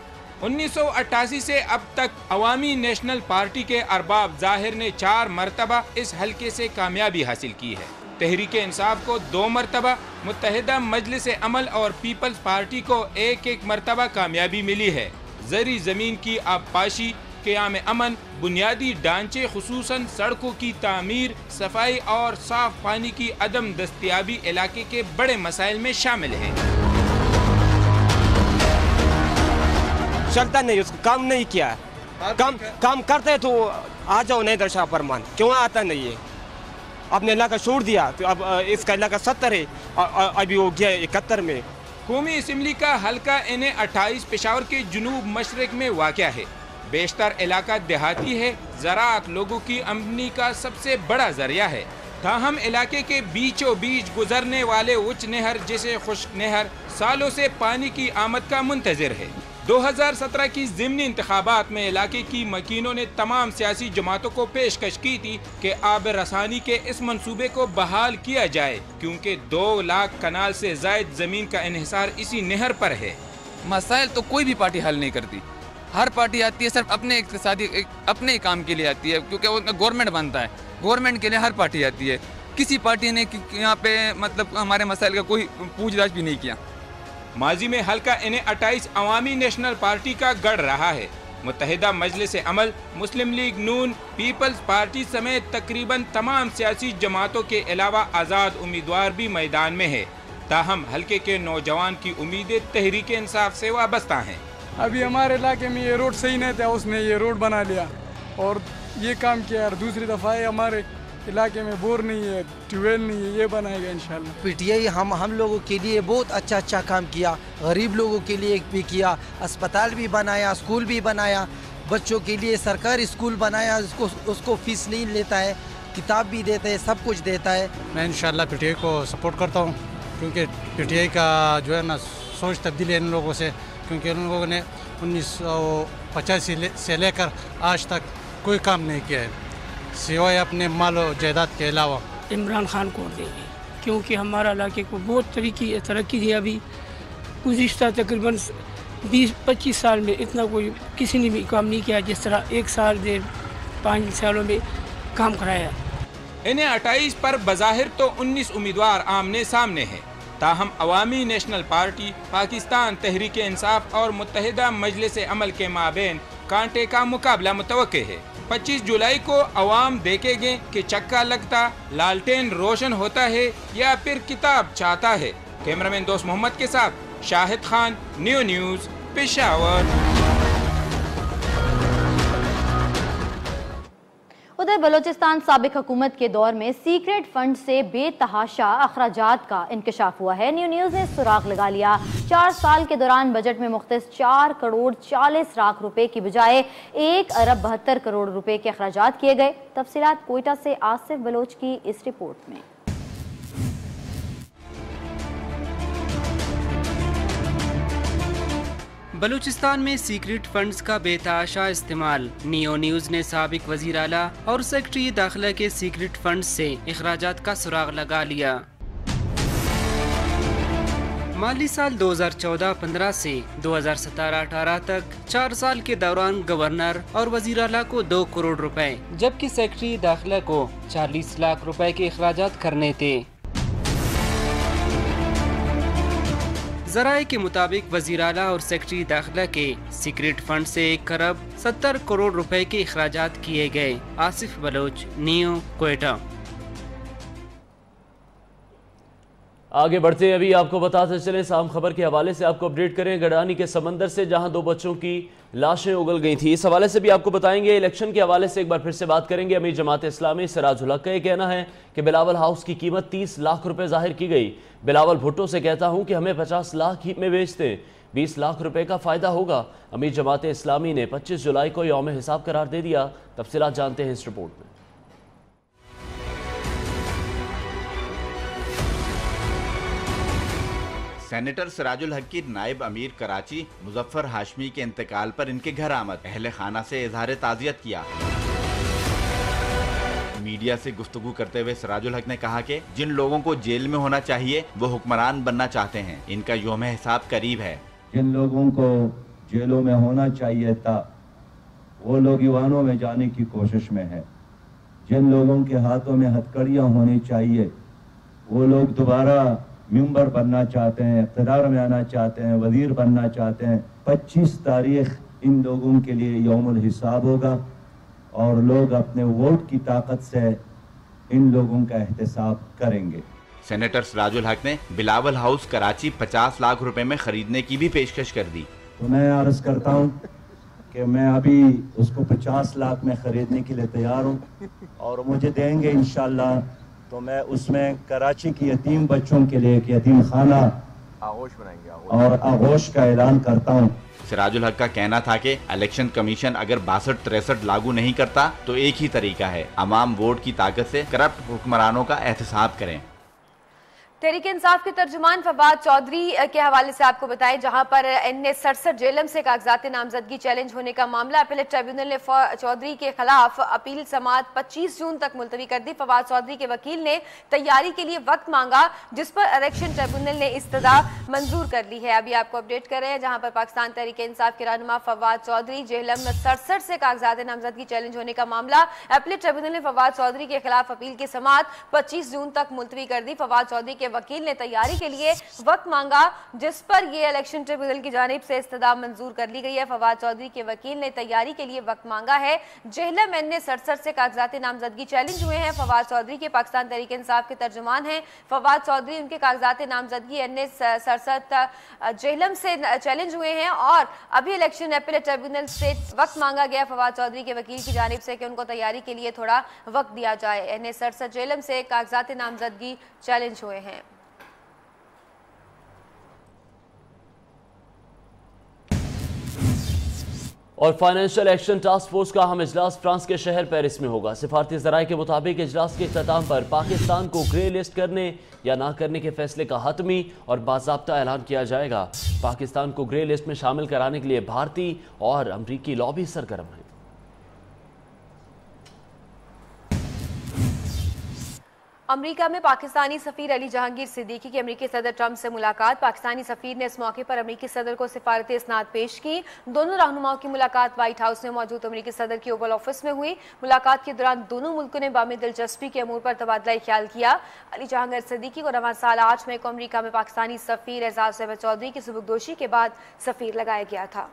1988 से अब तक अवामी नेशनल पार्टी के अरबाब जाहिर ने 4 मरतबा इस हल्के से कामयाबी हासिल की है। तहरीक इंसाफ को 2 मरतबा, मुत्तहिदा मजलिस अमल और पीपल्स पार्टी को 1-1 मरतबा कामयाबी मिली है। ज़री ज़मीन की आबपाशी, क़याम अमन, बुनियादी ढांचे खुसूसन सड़कों की तामीर, सफाई और साफ पानी की अदम दस्तयाबी इलाके के बड़े मसाइल में शामिल है। चलता नहीं, उसको काम नहीं किया। काम करते तो आ जाओ, नहीं दर्शा फरमान क्यों आता नहीं है। आपने इलाका छोड़ दिया तो अब इसका इलाका 70 है, अभी हो गया 71 में। कौमी असम्बली का हल्का NA 28 पेशावर के जुनूब मशरक में वाक़या है। बेशतर इलाका देहाती है, ज़राअत लोगों की आमदनी का सबसे बड़ा जरिया है। ताहम इलाके के बीचों बीच गुजरने वाले उच्च नहर जैसे खुश्क नहर सालों से पानी की आमद का मुंतज़िर है। 2017 की ज़िमनी इंतखाबात में इलाके की मकीनों ने तमाम सियासी जमातों को पेशकश की थी कि आब रसानी के इस मंसूबे को बहाल किया जाए, क्योंकि 2 लाख कनाल से ज़ायद ज़मीन का इन्हिसार इसी नहर पर है। मसाइल तो कोई भी पार्टी हल नहीं करती। हर पार्टी आती है सिर्फ अपने इक्तिसादी अपने काम के लिए आती है, क्योंकि उनका गवर्नमेंट बनता है। गवर्नमेंट के लिए हर पार्टी आती है। किसी पार्टी ने यहाँ पे मतलब हमारे मसाइल का कोई पूछताछ भी नहीं किया। माजी में हल्का NA 28 अवामी नेशनल पार्टी का गढ़ रहा है। मुत्तहिदा मजलिस अमल, मुस्लिम लीग नून, पीपल्स पार्टी समेत तकरीबन तमाम सियासी जमातों के अलावा आज़ाद उम्मीदवार भी मैदान में है। ताहम हल्के के नौजवान की उम्मीदें तहरीक इंसाफ से वाबस्ता हैं। अभी हमारे इलाके में ये रोड सही नहीं था, उसने ये रोड बना लिया और ये काम किया। और दूसरी दफ़ा हमारे इलाके में बोर नहीं है, ट्यूबवेल नहीं है, ये बनाएगा इंशाल्लाह। PTI हम लोगों के लिए बहुत अच्छा काम किया, गरीब लोगों के लिए भी किया, अस्पताल भी बनाया, स्कूल भी बनाया, बच्चों के लिए सरकारी स्कूल बनाया, उसको फीस नहीं लेता है, किताब भी देता है, सब कुछ देता है। मैं इंशाल्लाह PTI को सपोर्ट करता हूँ, क्योंकि PTI का जो है ना सोच तब्दीली है इन लोगों से, क्योंकि उन लोगों ने 1985 से लेकर आज तक कोई काम नहीं किया है, सिवाय अपने माल और जायदाद के अलावा। इमरान खान को देंगे, क्योंकि हमारा इलाके को बहुत तरक्की दी। अभी गुज़िश्ता तकरीबन 20-25 साल में इतना कोई किसी ने भी काम नहीं किया जिस तरह 1 साल से 5 सालों में काम कराया। इन्हें 28 पर बज़ाहिर तो 19 उम्मीदवार आमने सामने हैं, ताहम अवामी नेशनल पार्टी, पाकिस्तान तहरीक इंसाफ और मुत्तहिदा मजलिस अमल के माबेन कांटे का मुकाबला मुतवक्के है। 25 जुलाई को अवाम देखेंगे कि चक्का लगता, लालटेन रोशन होता है या फिर किताब चाहता है। कैमरामैन दोस्त मोहम्मद के साथ शाहिद खान, न्यूज़, पेशावर। उधर बलोचिस्तान साबिक हुकूमत के दौर में सीक्रेट फंड से बेतहाशा अखराजात का इंकशाफ हुआ है। न्यूज़ ने सुराग लगा लिया। 4 साल के दौरान बजट में मुख्तस 4 करोड़ 40 लाख रुपए की बजाय 1 अरब 72 करोड़ रुपए के अखराजात किए गए। तफसीलात कोयटा से आसिफ बलोच की इस रिपोर्ट में। बलूचिस्तान में सीक्रेट फंड्स का बेतहाशा इस्तेमाल। न्यूज़ ने साबिक वज़ीर आला और सेक्रेटरी दाखिला के सीक्रेट फंड्स से अखराजात का सुराग लगा लिया। माली साल 2014-15 से 2017-18 तक 4 साल के दौरान गवर्नर और वज़ीर आला को 2 करोड़ रुपए, जबकि सेक्रेटरी दाखिला को 40 लाख रुपए के अखराजात करने थे। ज़राए के मुताबिक वज़ीर आला और सेक्रेटरी दाखिला के सीक्रेट फंड से 1 अरब 70 करोड़ रुपए के अखराजात किए गए। आसिफ बलोच, कोयटा। आगे बढ़ते हैं, अभी आपको बताते चले साम खबर के हवाले से आपको अपडेट करें गडानी के समंदर से, जहां 2 बच्चों की लाशें उगल गई थी। इस हवाले से भी आपको बताएंगे। इलेक्शन के हवाले से एक बार फिर से बात करेंगे। अमीर जमात इस्लामी सिराजुल हक का ये कहना है कि बिलावल हाउस की कीमत 30 लाख रुपए जाहिर की गई। बिलावल भुट्टो से कहता हूं कि हमें 50 लाख ही में बेचते, 20 लाख रुपए का फायदा होगा। अमीर जमात इस्लामी ने 25 जुलाई को यौम हिसाब करार दे दिया। तफसीलात जानते हैं इस रिपोर्ट में। सेनेटर सिराजुल हक की नायब अमीर कराची मुजफ्फर हाशमी के इंतकाल पर इनके घर आमद, अहले खाना से इजहार ताज़ियत किया। मीडिया से गुफ्तगू करते हुए सिराजुल हक ने कहा कि जिन लोगों को जेल में होना चाहिए वो हुक्मरान बनना चाहते हैं, इनका यौम हिसाब करीब है। जिन लोगों को जेलों में होना चाहिए था वो लोग ईवानों में जाने की कोशिश में है। जिन लोगों के हाथों में हथकड़ियाँ होनी चाहिए वो लोग दोबारा मेंबर बनना चाहते हैं, इक़्तिदार में आना चाहते हैं, वजीर बनना चाहते हैं। 25 तारीख इन लोगों के लिए यौमुल हिसाब होगा और लोग अपने वोट की ताकत से इन लोगों का एहतसाब करेंगे। सेनेटर सिराजुल हक ने बिलावल हाउस कराची 50 लाख रुपए में खरीदने की भी पेशकश कर दी। तो मैं अर्ज करता हूँ कि मैं अभी उसको 50 लाख में खरीदने के लिए तैयार हूँ और मुझे देंगे इंशाल्लाह तो मैं उसमें कराची की यतीम बच्चों के लिए एक यतीम खाना आगोश बनाएंगे और आगोश का ऐलान करता हूँ। सिराजुल हक का कहना था कि इलेक्शन कमीशन अगर 62-63 लागू नहीं करता तो एक ही तरीका है, अवाम वोट की ताकत से करप्ट हुक्मरानों का एहतसाब करें। तहरीक इंसाफ के तर्जुमान फवाद चौधरी के हवाले से आपको बताएं, जहां पर NA-67 जेलम से कागजात नामजदगी चैलेंज होने का मामला अपीलेट ट्रिब्यूनल ने चौधरी के खिलाफ अपील समाअत 25 जून तक मुलतवी कर दी। फवाद चौधरी के वकील ने तैयारी के लिए वक्त मांगा, जिस पर इलेक्शन ट्रिब्यूनल ने इस्तदा मंजूर कर ली है। अभी आपको अपडेट कर रहे हैं, जहां पर पाकिस्तान तहरीक इंसाफ के रहनुमा फवाद चौधरी जेलम 67 से कागजात नामजदगी चैलेंज होने का मामला अपीलेट ट्रिब्यूनल ने फवाद चौधरी के खिलाफ अपील की समाअत 25 जून तक मुलतवी कर दी। फवाद चौधरी के वकील ने तैयारी के लिए वक्त मांगा, जिस पर यह इलेक्शन ट्रिब्यूनल की जानिब से इस्तदा मंजूर कर ली गई है। फवाद चौधरी के वकील ने तैयारी के लिए वक्त मांगा है। जेहलम NA-67 से कागजात नामजदगी चैलेंज हुए हैं। फवाद चौधरी के पाकिस्तान तहरीक इंसाफ के तर्जुमान हैं। फवाद चौधरी उनके कागजात नामजदगी NA-67 जेहलम से चैलेंज हुए हैं और अभी इलेक्शन अपीलेट ट्रिब्यूनल से वक्त मांगा गया फवाद चौधरी के वकील की जानिब से कि उनको तैयारी के लिए थोड़ा वक्त दिया जाए। NA-67 जेहलम से कागजात नामजदगी चैलेंज हुए हैं। और फाइनेंशियल एक्शन टास्क फोर्स का अहम इजलास फ्रांस के शहर पेरिस में होगा। सिफारती ज़राए के मुताबिक इजलास के इख्तिताम पर पाकिस्तान को ग्रे लिस्ट करने या ना करने के फैसले का हतमी और बाज़ाब्ता ऐलान किया जाएगा। पाकिस्तान को ग्रे लिस्ट में शामिल कराने के लिए भारतीय और अमरीकी लॉबी सरगर्म है। अमेरिका में पाकिस्तानी सफीर अली जहांगीर सिद्दीकी की अमेरिकी सदर ट्रंप से मुलाकात। पाकिस्तानी सफीर ने इस मौके पर अमेरिकी सदर को सिफारती इसनाद पेश की। दोनों रहनुमाओं की मुलाकात व्हाइट हाउस में मौजूद अमेरिकी सदर की ओवल ऑफिस में हुई। मुलाकात के दौरान दोनों मुल्कों ने बामी दिलचस्पी के अमूर पर तबादला ख्याल किया। अली जहांगीर सिद्दीकी को रवां साल 8 मई को अमेरिका में पाकिस्तानी सफीर एजाज अहमद चौधरी की सुबुकदोशी के बाद सफीर लगाया गया था।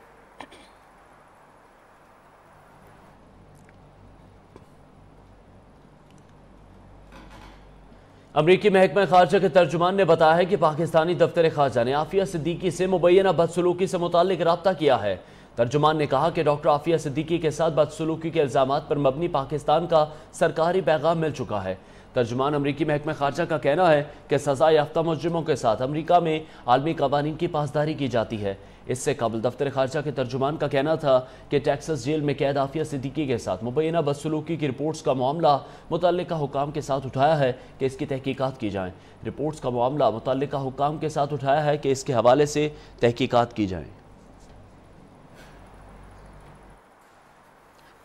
अमरीकी महकमा खारजा के तर्जुमान ने बताया है कि पाकिस्तानी दफ्तर खारजा ने आफिया सिद्दीकी से मुबैना बदसलूकी से मुताल्लिक रब्ता किया है। तर्जुमान ने कहा कि डॉक्टर आफिया सिद्दीकी के साथ बदसलूकी के इल्जामात पर मबनी पाकिस्तान का सरकारी पैगाम मिल चुका है। तर्जुमान अमरीकी महकमा खारजा का कहना है कि सजा याफ्ता मुजरिमों के साथ अमरीका में आलमी कवानीन की पासदारी की जाती है। इससे कबल दफ्तर खारजा के तर्जुमान का कहना था कि टेक्सास जेल में कैद आफिया सिद्दीकी के साथ मुबैना बदसलूकी की रिपोर्ट्स का मामला मुतल्लिका हुकाम के साथ उठाया है कि इसकी तहकीकात की जाएँ। रिपोर्ट्स का मामला मुतल्लिका हुकाम के साथ उठाया है कि इसके हवाले से तहकीकात की जाएँ।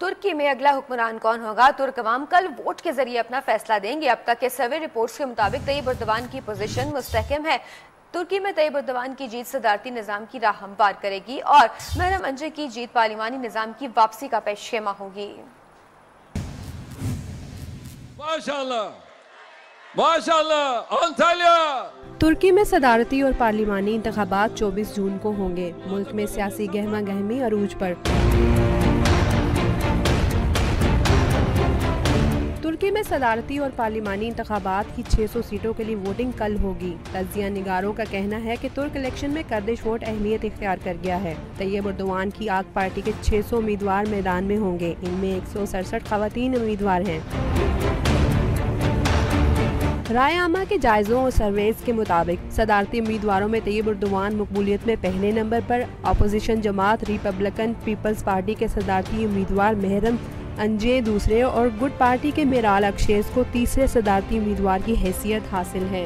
तुर्की में अगला हुक्मरान कौन होगा? तुर्क अवाम कल वोट के जरिए अपना फैसला देंगे। अब तक के सर्वे रिपोर्ट्स के मुताबिक तैयब एर्दोगान की पोजीशन मुस्तहकम है। तुर्की में तैयब एर्दोगान की जीत सदारती निज़ाम की राह हमवार करेगी और महरम अंजे की जीत पार्लिमानी निज़ाम की वापसी का पेशखेमा होगी। माशाअल्लाह, माशाअल्लाह, अंताल्या। तुर्की में सदारती और पार्लिमानी इंतखाबात 24 जून को होंगे। मुल्क में सियासी गहमा गहमी अरूज पर। तुर्की में सदारती और पार्लिमानी इंतखाबात की 600 सीटों के लिए वोटिंग कल होगी। तज्जिया निगारों का कहना है कि तुर्क इलेक्शन में गर्दिश वोट अहमियत इख्तियार कर गया है। तैयब एर्दोगान की आग पार्टी के 600 उम्मीदवार मैदान में होंगे। इनमें 167 खवातीन उम्मीदवार हैं। राय आमा के जायजों और सर्वेज के मुताबिक सदारती उम्मीदवारों में तैयब एर्दोगान मकबूलियत में पहले नंबर पर। अपोजिशन जमात रिपब्लिकन पीपल्स पार्टी के सदारती उम्मीदवार महरम अंजे दूसरे और गुड पार्टी के मेराल अक्षेस को तीसरे सदारती उम्मीदवार की हैसियत हासिल है।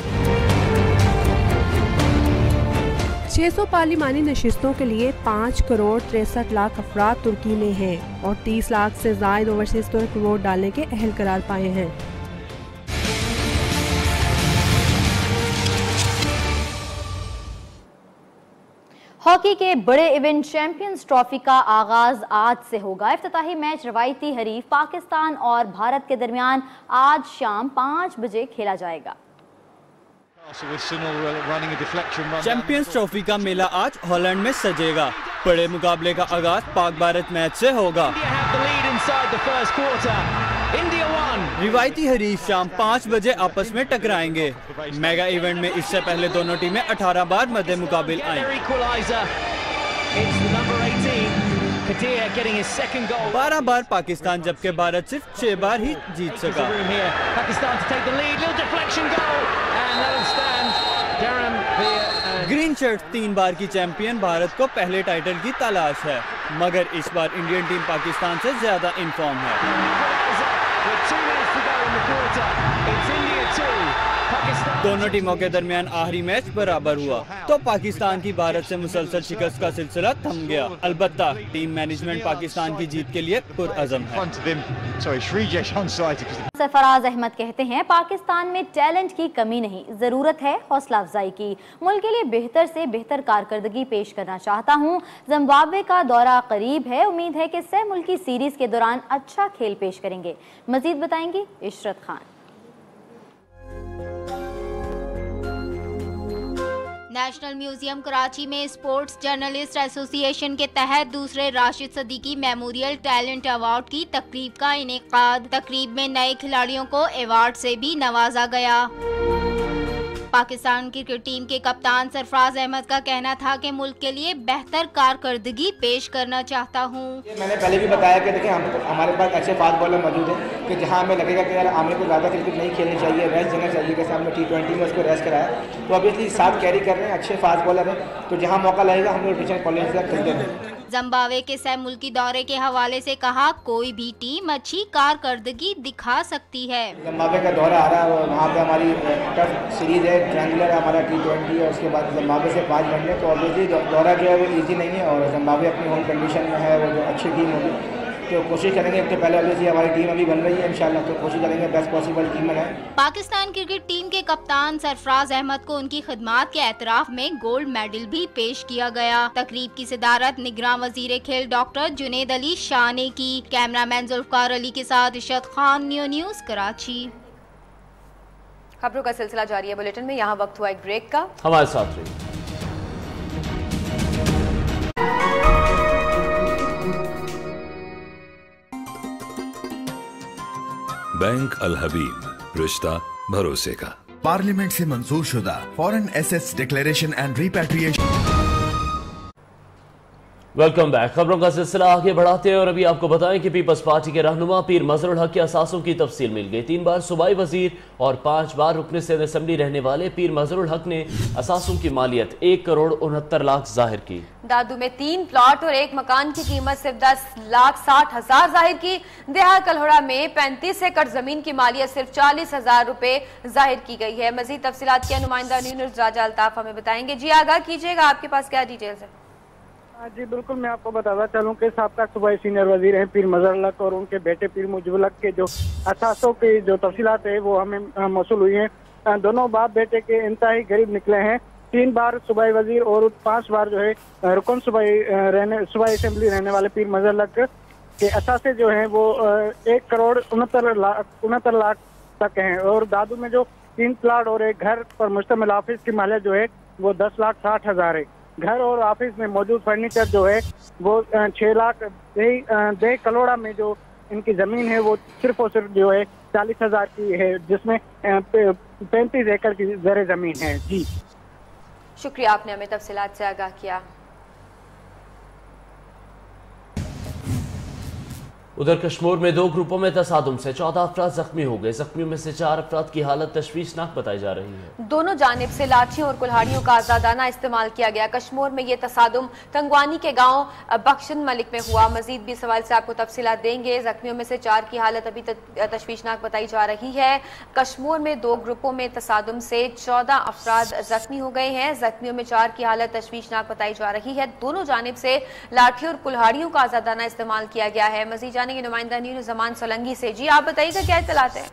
600 पार्लिमानी नशिस्तों के लिए 5 करोड़ 63 लाख अफराद तुर्की में हैं और 30 लाख से ज़ायद ओवरसीज तुर्क वोट डालने के अहल करार पाए हैं। हॉकी के बड़े इवेंट चैंपियंस ट्रॉफी का आगाज आज से होगा। इफ्तिताही मैच रवायती हरीफ पाकिस्तान और भारत के दरमियान आज शाम 5 बजे खेला जाएगा। चैंपियंस ट्रॉफी का मेला आज हॉलैंड में सजेगा। बड़े मुकाबले का आगाज पाक भारत मैच से होगा। रिवायती हरीफ शाम 5 बजे आपस में टकराएंगे। मेगा इवेंट में इससे पहले दोनों टीमें 18 बार मद्दे मुकाबिल आई। 12 बार पाकिस्तान जबकि भारत सिर्फ 6 बार ही जीत सका। ग्रीन शर्ट 3 बार की चैंपियन भारत को पहले टाइटल की तलाश है, मगर इस बार इंडियन टीम पाकिस्तान से ज्यादा इनफॉर्म है। दोनों टीमों के दरमियान आखिरी मैच बराबर हुआ तो पाकिस्तान की भारत से मुसलसल शिकस्त का सिलसिला थम गया। अलबत्ता टीम मैनेजमेंट पाकिस्तान की जीत के लिए पुरअज़म है। सरफराज अहमद कहते हैं पाकिस्तान में टैलेंट की कमी नहीं, जरूरत है हौसला अफजाई की। मुल्क के लिए बेहतर से बेहतर कारकर्दगी पेश करना चाहता हूँ। जिम्बाब्वे का दौरा करीब है, उम्मीद है कि सह मुल्की सीरीज के दौरान अच्छा खेल पेश करेंगे। मजीद बताएंगी इशरत खान। नेशनल म्यूजियम कराची में स्पोर्ट्स जर्नलिस्ट एसोसिएशन के तहत दूसरे Rashid Siddiqui memorial talent award की तकरीब का इनेकाद। तकरीब में नए खिलाड़ियों को अवार्ड से भी नवाजा गया। पाकिस्तान क्रिकेट टीम के कप्तान सरफराज अहमद का कहना था कि मुल्क के लिए बेहतर कारकर्दगी पेश करना चाहता हूँ। मैंने पहले भी बताया कि देखिए हमारे पास अच्छे फास्ट बॉलर मौजूद हैं कि जहाँ हमें लगेगा कि यार आमिर को ज़्यादा क्रिकेट नहीं खेलनी चाहिए, रेस्ट देना चाहिए, जैसे हमने T20 में उसको रेस्ट कराया तो ऑब्वियसली 7 कैरी कर रहे हैं, अच्छे फास्ट बॉलर हैं, तो जहाँ मौका लगेगा हम लोग रोटेशन पॉलिसी से खेलते हैं। जिम्बाब्वे के सह मुल्की दौरे के हवाले से कहा, कोई भी टीम अच्छी कारकर्दगी दिखा सकती है। जिम्बाब्वे का दौरा आ रहा है और वहाँ पे हमारी टफ सीरीज है, ट्रायंगुलर है हमारा T20 और उसके बाद जिम्बाब्वे से 5 वनडे, तो ऑब्वियसली दौरा जो है वो ईजी नहीं है और जिम्बाब्वे अपनी होम कंडीशन में है, वो जो अच्छी टीम होगी तो कोशिश करेंगे। तो पहले ऑब्वियसली हमारी टीम अभी बन रही है इंशाल्लाह, तो कोशिश करेंगे बेस्ट पॉसिबल टीम बनाएं। पाकिस्तान क्रिकेट टीम के कप्तान सरफराज अहमद को उनकी खिदमात के एतराफ में गोल्ड मेडल भी पेश किया गया। तकरीब की सदारत निगरान वजीर खेल डॉक्टर जुनेद अली शाह ने की। कैमरामैन जुल्फकार अली के साथ इशरत खान, न्यूज़ कराची। खबरों का सिलसिला जारी है। बुलेटिन में यहाँ वक्त हुआ एक ब्रेक का, हमारे साथ रहिए। बैंक अल हबीब, रिश्ता भरोसे का। पार्लियामेंट से मंजूर शुदा foreign assets declaration and repatriation. Welcome back. खबरों का सिलसिला आगे बढ़ाते हैं और अभी आपको बताएं कि पीपल्स पार्टी के रहनुमा पीर मजहरुल हक के असासों की तफसील मिल गई। 3 बार सूबाई वजीर और 5 बार रुकने से असेंबली रहने वाले पीर मजहरुल हक ने असासों की मालियत 1,69,00,000 जाहिर की। दादू में 3 प्लॉट और 1 मकान की कीमत सिर्फ 10,60,000 जाहिर की। देहा कल्होड़ा में 35 एकड़ जमीन की मालियत सिर्फ 40,000 रुपए जाहिर की गई है। मजीद तफसीलात के नुमाइंदा न्यूज़ राजा अल्ताफ हमें बताएंगे। जी आगाह कीजिएगा, आपके पास क्या डिटेल्स है? जी बिल्कुल, मैं आपको बताता चलूं कि साबका सूबाई सीनियर वजीर हैं पीर मजहरुल हक और उनके बेटे पीर मुजीबुल हक के जो असासों की जो तफसीलात है वो हमें मौसूल हुई हैं। दोनों बाप बेटे के इंतहाई गरीब निकले हैं। 3 बार सूबाई वजीर और 5 बार जो है रुकन सूबाई असेंबली रहने वाले पीर मजहरुल हक के असासे जो हैं वो 1,69,00,000 तक हैं और दादू में जो 3 प्लाट और 1 घर पर मुश्तमिल ऑफिस की मालियत जो है वो 10,60,000 है। घर और ऑफिस में मौजूद फर्नीचर जो है वो 6 लाख। दे कलोड़ा में जो इनकी जमीन है वो सिर्फ और सिर्फ जो है 40,000 की है, जिसमें 35 एकड़ की ज़र जमीन है। जी शुक्रिया, आपने हमें तफसीलात से आगाह किया। उधर कश्मीर में 2 ग्रुपों में तसादुम से 14 अफराद जख्मी हो गए। जख्मियों में से 4 अफराद की हालत तशवीशनाक बताई जा रही है। दोनों जानिब से लाठियों और कुल्हाड़ियों का आजादाना इस्तेमाल किया गया। कश्मीर में ये तसादुम तंगवानी के गांव बख्शन मलिक में हुआ। मजीद भी सवाल से आपको तफसीलात देंगे। जख्मियों में से 4 की हालत अभी तशवीशनाक बताई जा रही है। कश्मीर में 2 ग्रुपों में तसादुम से 14 अफराद जख्मी हो गए हैं। जख्मियों में 4 की हालत तशवीशनाक बताई जा रही है। दोनों जानिब से लाठियों और कुल्हाड़ियों का आजादाना इस्तेमाल किया गया है। मजीद नुमाइंदा न्यूज़ जमान सोलंगी से। जी आप बताइएगा क्या इत्तलात है?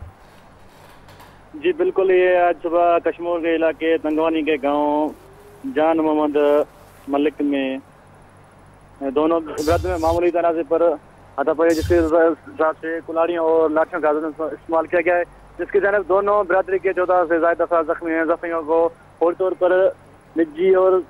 जी बिल्कुल, ये आज सुबह कश्मीर के इलाके तंगवानी के गांव जान मोहम्मद मलिक में दोनों ब्रद में मामूली तनाज़े पर हाथापाई जिसके हिसाब से कुल्हाड़ियों और लाठियों का इस्तेमाल किया गया है, जिसकी जानिब दोनों बरादरी के 14 से ज़्यादा अफराद जख्मी हैं। जख्मियों को फौरी तौर पर निजी और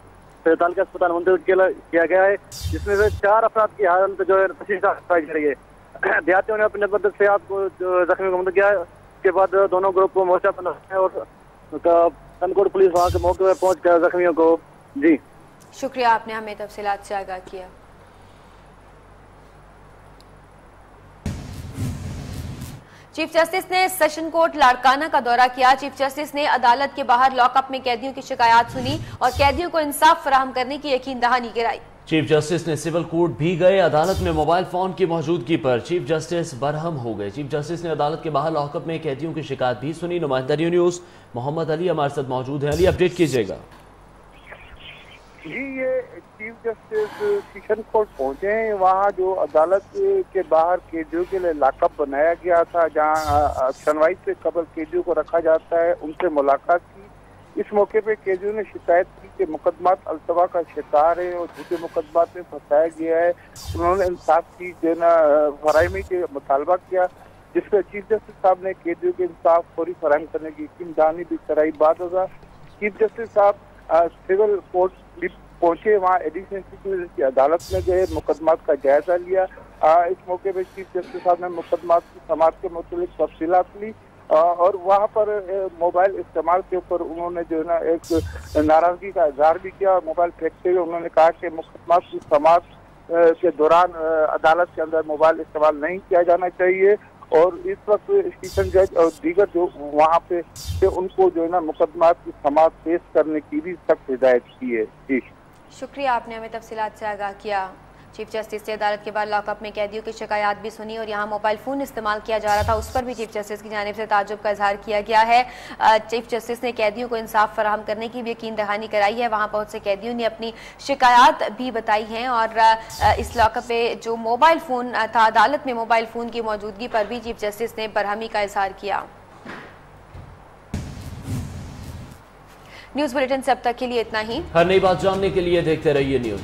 तालुका अस्पताल मुंतकिल किया गया है, जिसमें से 4 अफराद की हालत जो है तशवीशनाक बताई जा रही है। देहातियों ने अपने मदद से आपको जख्मी को मदद किया है। उसके बाद दोनों ग्रुप को मोर्चा बना है और कनकोट पुलिस वहाँ के मौके पर पहुँच कर जख्मियों को। जी शुक्रिया, आपने हमें तफसीलात से आगाह किया। चीफ जस्टिस ने सेशन कोर्ट लाड़काना का दौरा किया। चीफ जस्टिस ने अदालत के बाहर लॉकअप में कैदियों की शिकायत सुनी और कैदियों को इंसाफ फराहम करने की यकीन दहानी गिराई। चीफ जस्टिस ने सिविल कोर्ट भी गए। अदालत में मोबाइल फोन की मौजूदगी पर चीफ जस्टिस बरहम हो गए। चीफ जस्टिस ने अदालत के बाहर लॉकअप में कैदियों की शिकायत भी सुनी। नुमाइंदा न्यूज़ मोहम्मद अली हमारे साथ मौजूद है। अली, अपडेट कीजिएगा। जी, ये चीफ जस्टिस सेशन कोर्ट पहुंचे हैं। वहाँ जो अदालत के बाहर कैदियों के लिए लॉकअप बनाया गया था, जहाँ सुनवाई से कबल कैदियों को रखा जाता है, उनसे मुलाकात की। इस मौके पे कैदियों ने शिकायत की कि मुकदमात अल्तवा का शिकार है और झूठे मुकदमात में फंसाया गया है। उन्होंने इंसाफ की देना फराहमी के मुतालबा किया, जिस पर चीफ जस्टिस साहब ने कैदियों के इंसाफ फौरी फराहम करने की यकीन दहानी भी कराई। बात होगा चीफ जस्टिस साहब सिविल कोर्ट भी पहुंचे। वहाँ एडिशनल चीफ जस्टिस की अदालत में गए, मुकदमात का जायजा लिया। इस मौके पर चीफ जस्टिस साहब ने मुकदमात की समात के मुतालिक तफसीलात ली और वहाँ पर मोबाइल इस्तेमाल के ऊपर उन्होंने जो है ना एक नाराजगी का इजहार भी किया। मोबाइल फेंकते हुए उन्होंने कहा कि मुकदमात की समात के दौरान अदालत के अंदर मोबाइल इस्तेमाल नहीं किया जाना चाहिए और इस वक्त स्टेशन जज और दीगर जो वहाँ पे उनको जो है ना मुकदमात की समात पेश करने की भी सख्त हिदायत की है। जी शुक्रिया, आपने हमें तफसीलात से आगाह किया। चीफ जस्टिस ने अदालत के बाद लॉकअप में कैदियों की शिकायत भी सुनी और यहाँ मोबाइल फोन इस्तेमाल किया जा रहा था, उस पर भी चीफ जस्टिस की जानिब से ताज्जुब का इजहार किया गया है। चीफ जस्टिस ने कैदियों को इंसाफ फराहम करने की भी यकीन दहानी कराई है। वहाँ बहुत से कैदियों ने अपनी शिकायत भी बताई हैं और इस लॉकअप पे जो मोबाइल फोन था, अदालत में मोबाइल फोन की मौजूदगी पर भी चीफ जस्टिस ने बरहमी का इजहार किया। न्यूज बुलेटिन से अब तक के लिए इतना ही। हर नई बात जानने के लिए देखते रहिए न्यूज।